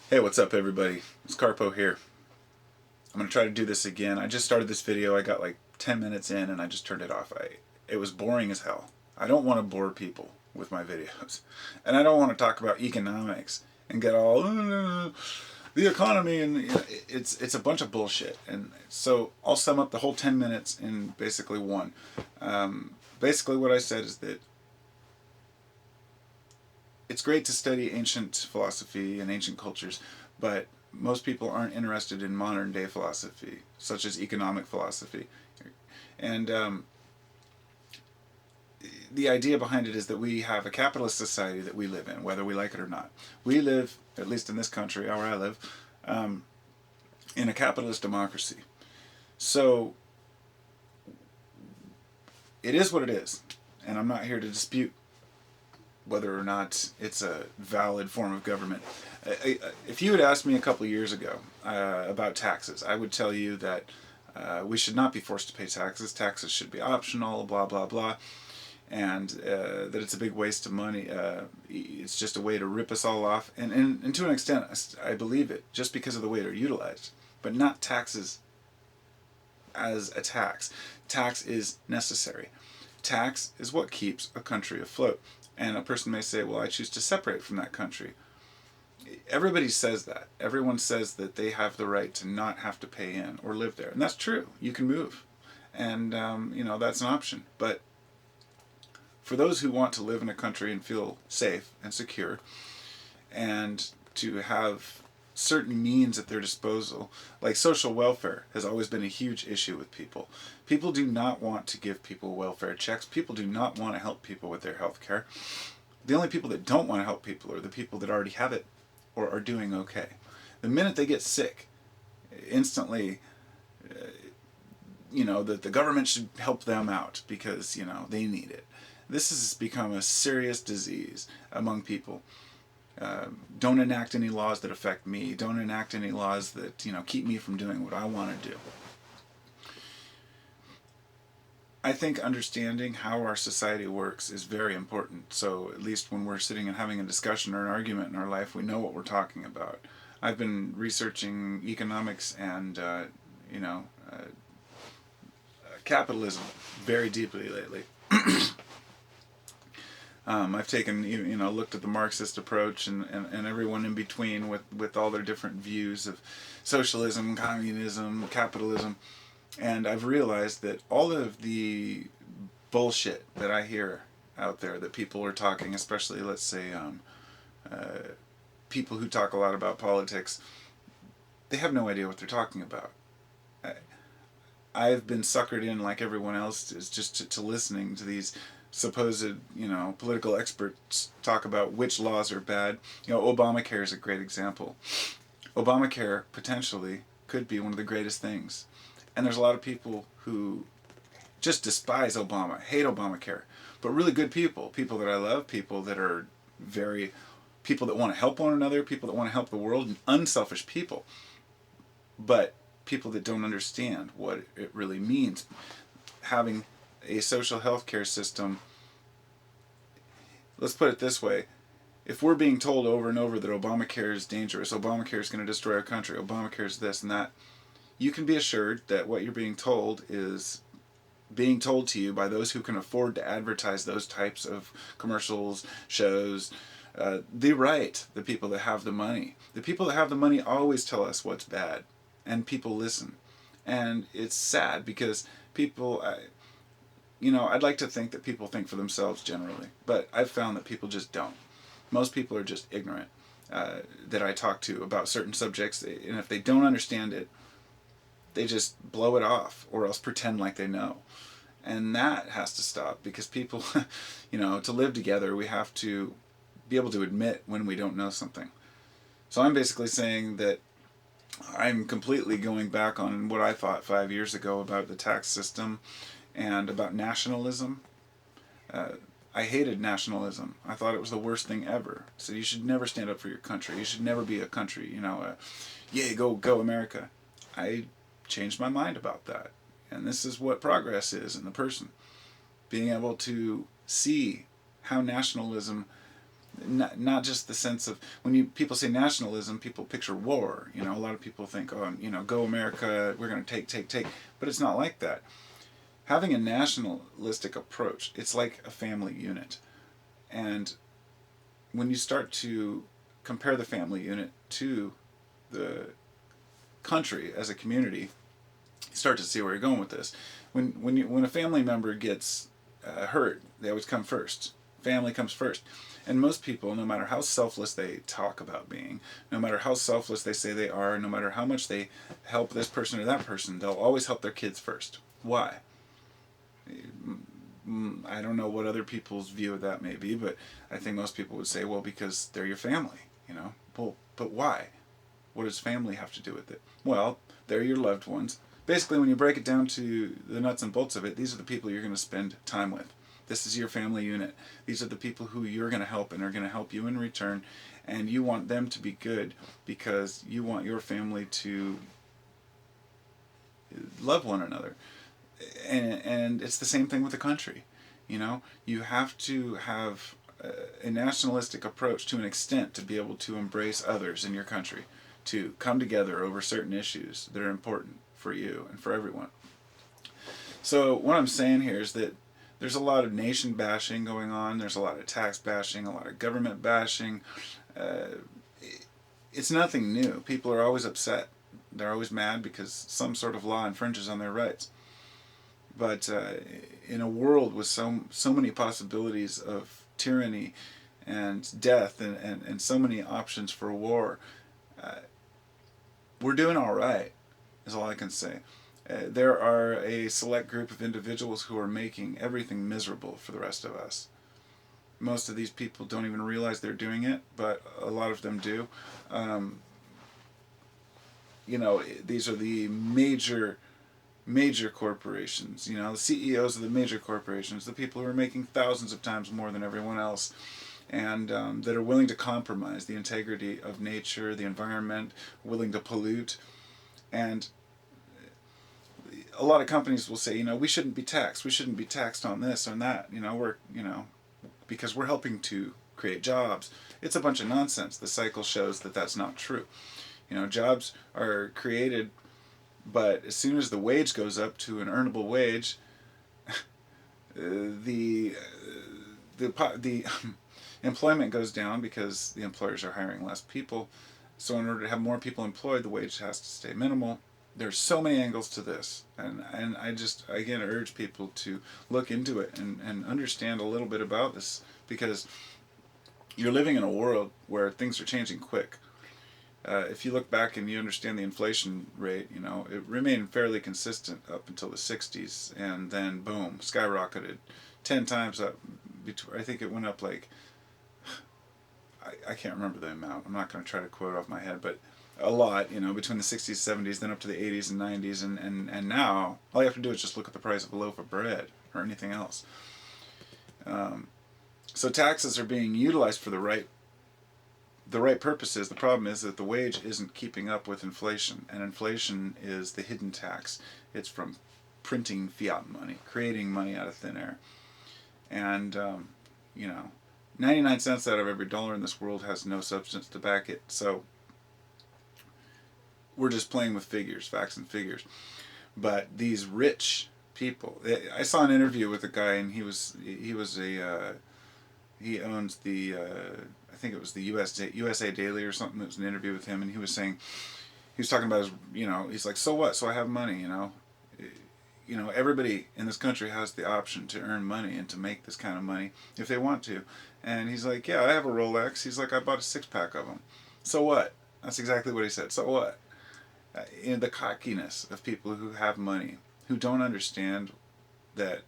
Hey, what's up everybody? It's Carpo here. I'm going to try to do this again. I just started this video. I got like 10 minutes in and I just turned it off. It was boring as hell. I don't want to bore people with my videos. And I don't want to talk about economics and get all the economy and it's a bunch of bullshit. And so I'll sum up the whole 10 minutes in basically one. Basically what I said is that it's great to study ancient philosophy and ancient cultures, but most people aren't interested in modern day philosophy, such as economic philosophy. And the idea behind it is that we have a capitalist society that we live in, whether we like it or not. We live, at least in this country, where I live, in a capitalist democracy. So it is what it is, and I'm not here to dispute whether or not it's a valid form of government. If you had asked me a couple of years ago about taxes, I would tell you that we should not be forced to pay taxes. Taxes should be optional, blah, blah, blah. And that it's a big waste of money. It's just a way to rip us all off. And to an extent, I believe it, just because of the way they're utilized. But not taxes as a tax. Tax is necessary. Tax is what keeps a country afloat. And a person may say, well, I choose to separate from that country. Everybody says that. Everyone says that they have the right to not have to pay in or live there. And that's true. You can move. And, that's an option. But for those who want to live in a country and feel safe and secure and to have certain means at their disposal, like social welfare has always been a huge issue with people. People do not want to give people welfare checks. People do not want to help people with their health care. The only people that don't want to help people are the people that already have it or are doing okay. The minute they get sick, instantly, that the government should help them out because, they need it. This has become a serious disease among people. Don't enact any laws that affect me. Don't enact any laws that keep me from doing what I want to do. I think understanding how our society works is very important. So at least when we're sitting and having a discussion or an argument in our life, we know what we're talking about. I've been researching economics and capitalism very deeply lately. I've taken, looked at the Marxist approach and everyone in between with all their different views of socialism, communism, capitalism, and I've realized that all of the bullshit that I hear out there that people are talking, especially, let's say, people who talk a lot about politics, they have no idea what they're talking about. I've been suckered in, like everyone else is, just to listening to these supposed, political experts talk about which laws are bad. Obamacare is a great example. Obamacare potentially could be one of the greatest things. And there's a lot of people who just despise Obama, hate Obamacare. But really good people that I love, people that are people that want to help one another, people that want to help the world, and unselfish people. But people that don't understand what it really means. Having a social health care system, let's put it this way, if we're being told over and over that Obamacare is dangerous, Obamacare is going to destroy our country, Obamacare is this and that, you can be assured that what you're being told is being told to you by those who can afford to advertise those types of commercials, shows. The people that have the money. The people that have the money always tell us what's bad, and people listen. And it's sad because people, I'd like to think that people think for themselves generally, but I've found that people just don't. Most people are just ignorant that I talk to about certain subjects, and if they don't understand it, they just blow it off or else pretend like they know. And that has to stop because people, to live together, we have to be able to admit when we don't know something. So I'm basically saying that I'm completely going back on what I thought 5 years ago about the tax system and about nationalism. I hated nationalism. I thought it was the worst thing ever. So you should never stand up for your country. You should never be a country, go America. I changed my mind about that. And this is what progress is in the person. Being able to see how nationalism Not just the sense of, when people say nationalism, people picture war. A lot of people think, oh, go America, we're going to take, but it's not like that. Having a nationalistic approach, it's like a family unit. And when you start to compare the family unit to the country as a community, you start to see where you're going with this. When a family member gets hurt, they always come first. Family comes first. And most people, no matter how selfless they talk about being, no matter how selfless they say they are, no matter how much they help this person or that person, they'll always help their kids first. Why? I don't know what other people's view of that may be, but I think most people would say, well, because they're your family. Well, but why? What does family have to do with it? Well, they're your loved ones. Basically, when you break it down to the nuts and bolts of it, these are the people you're going to spend time with. This is your family unit. These are the people who you're going to help and are going to help you in return. And you want them to be good because you want your family to love one another. And it's the same thing with the country. You have to have a nationalistic approach to an extent to be able to embrace others in your country, to come together over certain issues that are important for you and for everyone. So what I'm saying here is that there's a lot of nation bashing going on. There's a lot of tax bashing, a lot of government bashing. It's nothing new. People are always upset. They're always mad because some sort of law infringes on their rights. But in a world with so many possibilities of tyranny and death and so many options for war, we're doing all right, is all I can say. There are a select group of individuals who are making everything miserable for the rest of us. Most of these people don't even realize they're doing it, but a lot of them do. These are the major corporations, the CEOs of the major corporations, the people who are making thousands of times more than everyone else, and that are willing to compromise the integrity of nature, the environment, willing to pollute. And a lot of companies will say, we shouldn't be taxed. We shouldn't be taxed on this and that. Because we're helping to create jobs. It's a bunch of nonsense. The cycle shows that that's not true. Jobs are created, but as soon as the wage goes up to an earnable wage, the employment goes down because the employers are hiring less people. So in order to have more people employed, the wage has to stay minimal. There's so many angles to this, and I just, again, urge people to look into it and understand a little bit about this, because you're living in a world where things are changing quick. If you look back and you understand the inflation rate, it remained fairly consistent up until the 60s, and then boom, skyrocketed 10 times up. I think it went up like, I can't remember the amount. I'm not going to try to quote it off my head, but a lot, between the 60s, 70s, then up to the 80s and 90s, and now all you have to do is just look at the price of a loaf of bread or anything else. So taxes are being utilized for the right purposes. The problem is that the wage isn't keeping up with inflation, and inflation is the hidden tax. It's from printing fiat money, creating money out of thin air. And, 99 cents out of every dollar in this world has no substance to back it. So we're just playing with figures, facts and figures. But these rich people, I saw an interview with a guy, and he owns the, I think it was the USA Daily or something. It was an interview with him, and he was talking about his, he's like, so what? So I have money, everybody in this country has the option to earn money and to make this kind of money if they want to. And he's like, yeah, I have a Rolex. He's like, I bought a 6-pack of them. So what? That's exactly what he said. So what? The cockiness of people who have money, who don't understand that,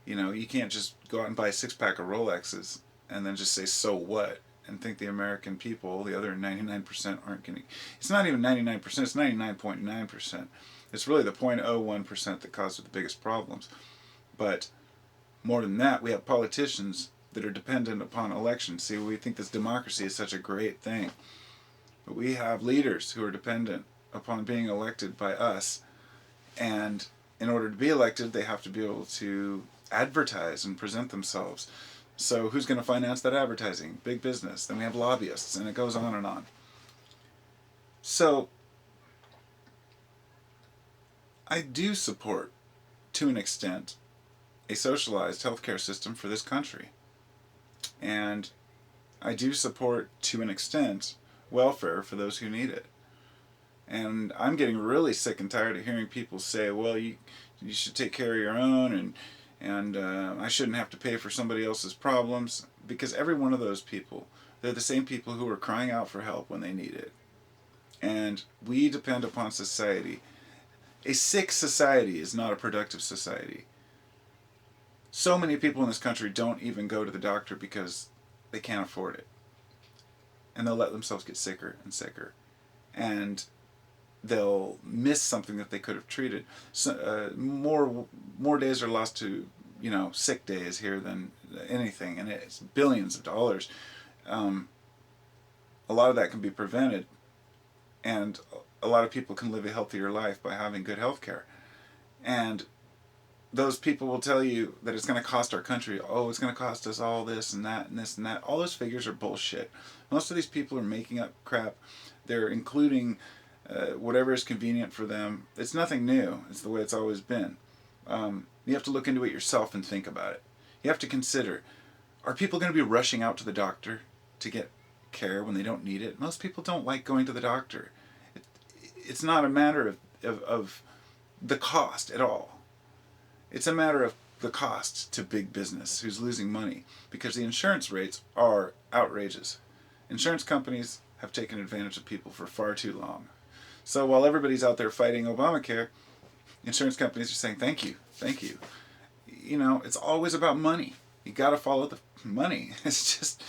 you can't just go out and buy a 6-pack of Rolexes and then just say, so what? And think the American people, the other 99%, aren't going to. It's not even 99%, it's 99.9%. It's really the 0.01% that causes the biggest problems. But more than that, we have politicians that are dependent upon elections. See, we think this democracy is such a great thing. But we have leaders who are dependent upon being elected by us. And in order to be elected, they have to be able to advertise and present themselves So who's going to finance that advertising? Big business. Then we have lobbyists, and it goes on and on. So I do support, to an extent, a socialized healthcare system for this country. And I do support, to an extent, welfare for those who need it. And I'm getting really sick and tired of hearing people say, well, you should take care of your own, and I shouldn't have to pay for somebody else's problems. Because every one of those people, they're the same people who are crying out for help when they need it. And we depend upon society. A sick society is not a productive society. So many people in this country don't even go to the doctor because they can't afford it. And they'll let themselves get sicker and sicker. And they'll miss something that they could have treated. So, more days are lost to, sick days here than anything. And it's billions of dollars. A lot of that can be prevented. And a lot of people can live a healthier life by having good health care. And those people will tell you that it's going to cost our country, it's going to cost us all this and that and this and that. All those figures are bullshit. Most of these people are making up crap. They're including whatever is convenient for them. It's nothing new. It's the way it's always been. You have to look into it yourself and think about it. You have to consider, are people going to be rushing out to the doctor to get care when they don't need it? Most people don't like going to the doctor. It's not a matter of the cost at all. It's a matter of the cost to big business who's losing money, because the insurance rates are outrageous. Insurance companies have taken advantage of people for far too long. So while everybody's out there fighting Obamacare, insurance companies are saying, thank you. It's always about money. You got to follow the money. It's just...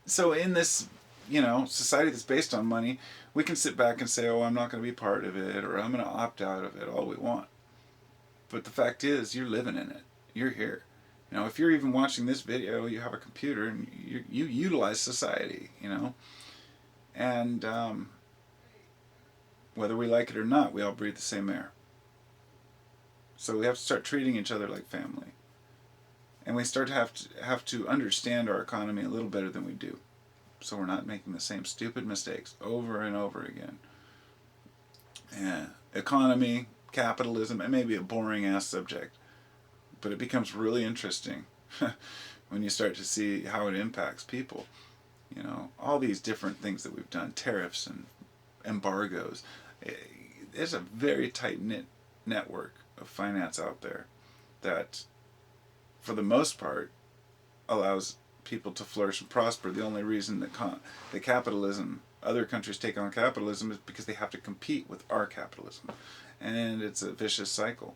So in this, society that's based on money, we can sit back and say, I'm not going to be part of it, or I'm going to opt out of it, all we want. But the fact is, you're living in it. You're here. If you're even watching this video, you have a computer and you utilize society, And whether we like it or not, we all breathe the same air. So we have to start treating each other like family. And we start to have to understand our economy a little better than we do. So we're not making the same stupid mistakes over and over again. Economy, capitalism, it may be a boring ass subject, but it becomes really interesting when you start to see how it impacts people. All these different things that we've done, tariffs and embargoes. There's a very tight-knit network of finance out there that, for the most part, allows people to flourish and prosper. The only reason that capitalism, other countries take on capitalism, is because they have to compete with our capitalism. And it's a vicious cycle.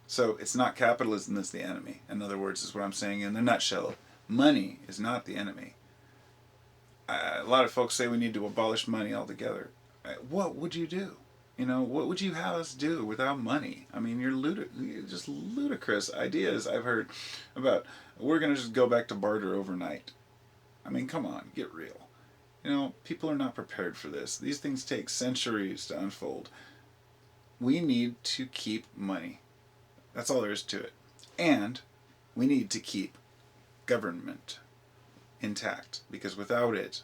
So it's not capitalism that's the enemy. In other words, is what I'm saying in the nutshell. Money is not the enemy. A lot of folks say we need to abolish money altogether. What would you do? What would you have us do without money? I mean, you're just ludicrous ideas I've heard about, we're going to just go back to barter overnight. I mean, come on, get real. People are not prepared for this. These things take centuries to unfold. We need to keep money. That's all there is to it. And we need to keep government intact, because without it,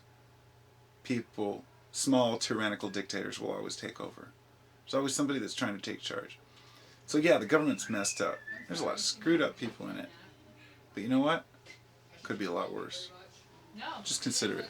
small tyrannical dictators will always take over. There's always somebody that's trying to take charge. So yeah, the government's messed up. There's a lot of screwed up people in it. But you know what? Could be a lot worse. Just consider it.